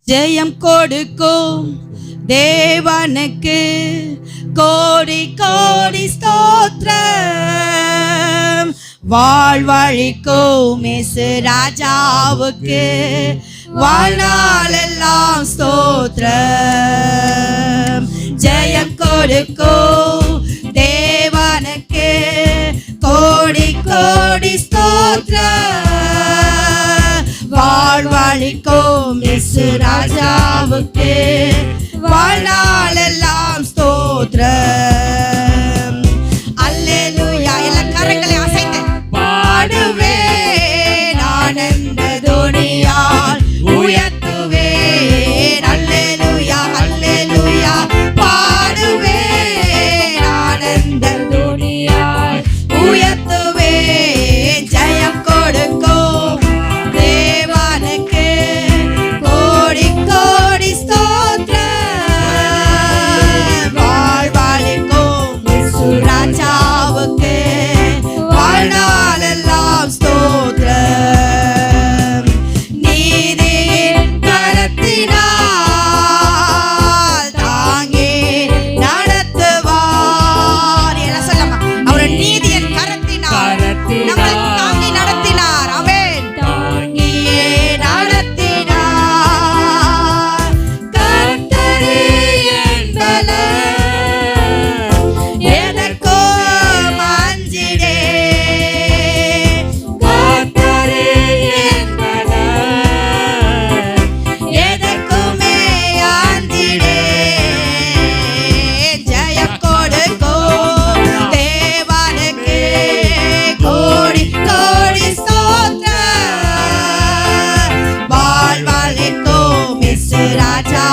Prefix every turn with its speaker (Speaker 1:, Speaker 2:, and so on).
Speaker 1: ஜெயம் கொடுக்கும் தேவனுக்கு கோடி கோடி ஸ்தோத்திரம். வாழ்வழிக்கும் இயேசு ராஜாவுக்கு வாழ்நாளெல்லாம் ஸ்தோத்திரம். ஜெயம் கொடுக்கும் தேவனுக்கு கோடி கோடி ஸ்தோத்திரம். வாழ்வழிக்கும் இயேசு ராஜாவுக்கு வாழ்நாளெல்லாம் ஸ்தோத்திரம். அல்லேலூயா. எல்லா கரங்களை அசைத்து பாடுவேன், ஆனந்த துணியால் உயர்த்துவேன். அல்லேலூயா அல்லேலூயா. பாடுவேன், ஆனந்த துணியால் உயர்த்துவேன். ஜெயம் கொடுக்கும் தேவனுக்கு கோடி கோடி ஸ்தோத்திரம். வாழ்வழிக்கும் இயேசு ராஜாவுக்கு வாழ்நாளெல்லாம் ஸ்தோத்திரம். நீதியின் கரத்தினால் தாங்கி நடத்துவார். என்ன சொல்லமா? அவர் நீதியின் கரத்தினால் நம்மை தாங்கி நடத்தினார். ஆமென். தாங்கியே நடத்தினார். கர்த்தரே என் பலன், எதற்கும் அஞ்சிடேன். கர்த்தரே என் பலன், எதற்குமே அஞ்சிடேன். ஜெயம் கொடுக்கும் தேவனுக்கு கோடி கோடி ஸ்தோத்திரம். வாழ்வழிக்கும் இயேசு ராஜா